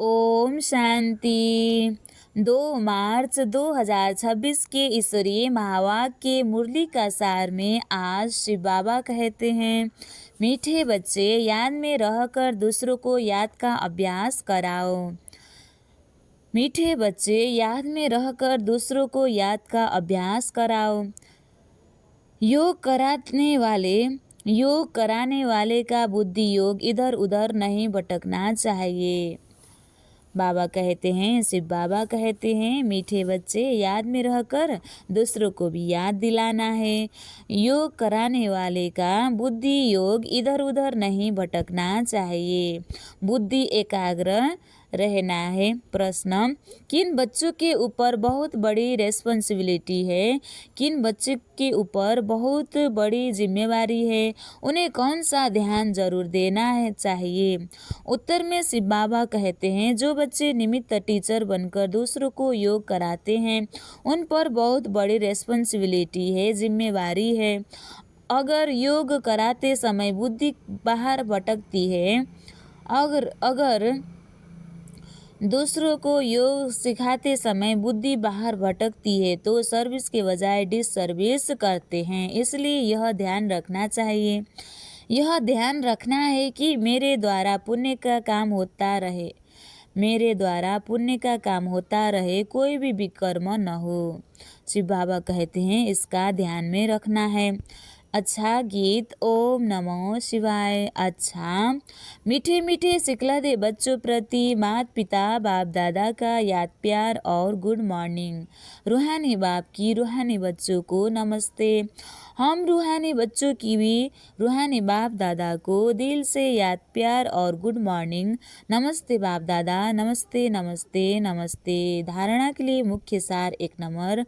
ओम शांति। 2 मार्च 2026 के ईश्वरीय महावाक्य के मुरली का सार में आज शिव बाबा कहते हैं, मीठे बच्चे याद में रहकर दूसरों को याद का अभ्यास कराओ। मीठे बच्चे याद में रहकर दूसरों को याद का अभ्यास कराओ। योग कराने वाले का बुद्धि योग इधर उधर नहीं भटकना चाहिए। बाबा कहते हैं, शिव बाबा कहते हैं, मीठे बच्चे याद में रहकर दूसरों को भी याद दिलाना है। योग कराने वाले का बुद्धि योग इधर उधर नहीं भटकना चाहिए, बुद्धि एकाग्र रहना है। प्रश्न, किन बच्चों के ऊपर बहुत बड़ी रेस्पॉन्सिबिलिटी है? किन बच्चों के ऊपर बहुत बड़ी जिम्मेवारी है? उन्हें कौन सा ध्यान जरूर देना है चाहिए? उत्तर में शिव बाबा कहते हैं, जो बच्चे निमित्त टीचर बनकर दूसरों को योग कराते हैं, उन पर बहुत बड़ी रेस्पॉन्सिबिलिटी है, जिम्मेवारी है। अगर योग कराते समय बुद्धि बाहर भटकती है, अगर दूसरों को योग सिखाते समय बुद्धि बाहर भटकती है तो सर्विस के बजाय डिसर्विस करते हैं। इसलिए यह ध्यान रखना चाहिए, यह ध्यान रखना है कि मेरे द्वारा पुण्य का काम होता रहे, मेरे द्वारा पुण्य का काम होता रहे, कोई भी विकर्म न हो। शिव बाबा कहते हैं, इसका ध्यान में रखना है। अच्छा गीत। ओम नमो शिवाय। अच्छा, मीठे मीठे सिखलाते बच्चों प्रति माता पिता बाप दादा का याद प्यार और गुड मॉर्निंग। रूहानी बाप की रूहानी बच्चों को नमस्ते। हम रूहानी बच्चों की भी रूहानी बाप दादा को दिल से याद प्यार और गुड मॉर्निंग। नमस्ते बाप दादा, नमस्ते नमस्ते नमस्ते। धारणा के लिए मुख्य सार 1 नंबर,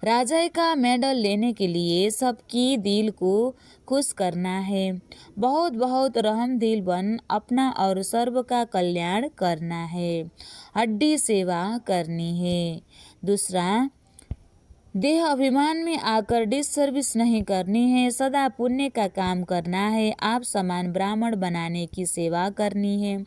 राजा का मेडल लेने के लिए सबकी दिल को खुश करना है। बहुत बहुत रहम दिल बन अपना और सर्व का कल्याण करना है। हड्डी सेवा करनी है। दूसरा, देह अभिमान में आकर डिसर्विस नहीं करनी है, सदा पुण्य का काम करना है। आप समान ब्राह्मण बनाने की सेवा करनी है,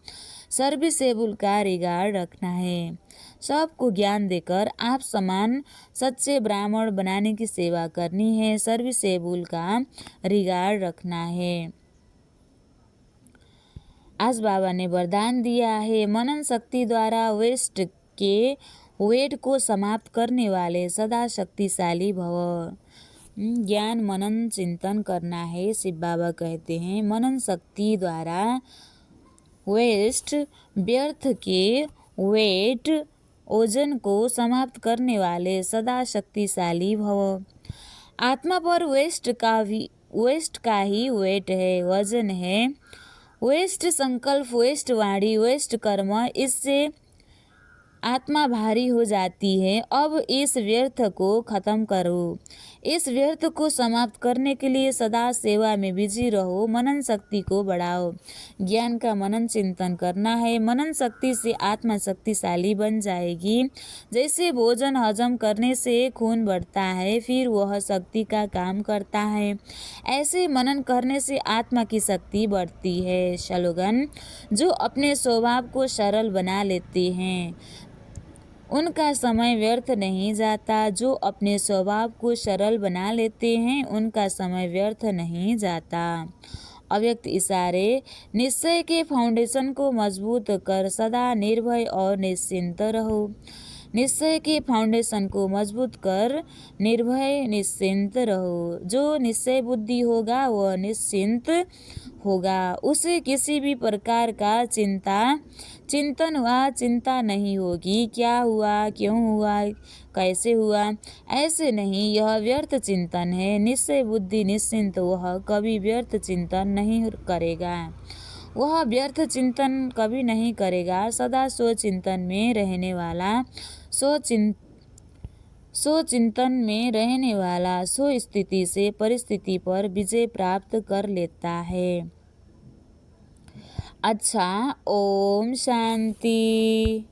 सर्विसेबल का रिगार्ड रखना है। सबको ज्ञान देकर आप समान सच्चे ब्राह्मण बनाने की सेवा करनी है, सर्विसेबल का रिगार्ड रखना है। आज बाबा ने वरदान दिया है, मनन शक्ति द्वारा वेस्ट के वेट को समाप्त करने वाले सदा शक्तिशाली भव। ज्ञान मनन चिंतन करना है। शिव बाबा कहते हैं, मनन शक्ति द्वारा वेस्ट व्यर्थ के वेट ओजन को समाप्त करने वाले सदा शक्तिशाली भव। आत्मा पर वेस्ट का ही वेट है, वजन है। वेस्ट संकल्प, वेस्ट वाणी, वेस्ट कर्म, इससे आत्मा भारी हो जाती है। अब इस व्यर्थ को खत्म करो। इस व्यर्थ को समाप्त करने के लिए सदा सेवा में बिजी रहो, मनन शक्ति को बढ़ाओ। ज्ञान का मनन चिंतन करना है। मनन शक्ति से आत्मा शक्तिशाली बन जाएगी। जैसे भोजन हजम करने से खून बढ़ता है, फिर वह शक्ति का काम करता है, ऐसे मनन करने से आत्मा की शक्ति बढ़ती है। स्लोगन, जो अपने स्वभाव को सरल बना लेते हैं उनका समय व्यर्थ नहीं जाता। जो अपने स्वभाव को सरल बना लेते हैं उनका समय व्यर्थ नहीं जाता। अव्यक्त इशारे, निश्चय के फाउंडेशन को मजबूत कर सदा निर्भय और निश्चिंत रहो। निश्चय के फाउंडेशन को मजबूत कर निर्भय निश्चिंत रहो। जो निश्चय बुद्धि होगा वह निश्चिंत होगा, उसे किसी भी प्रकार का चिंतन व चिंता नहीं होगी। क्या हुआ, क्यों हुआ, कैसे हुआ, ऐसे नहीं, यह व्यर्थ चिंतन है। निश्चय बुद्धि निश्चिंत, वह कभी व्यर्थ चिंतन नहीं करेगा, वह व्यर्थ चिंतन कभी नहीं करेगा। सदा स्वचिंतन में रहने वाला, स्वचिंतन में रहने वाला स्वस्थिति से परिस्थिति पर विजय प्राप्त कर लेता है। अच्छा, ओम शांति।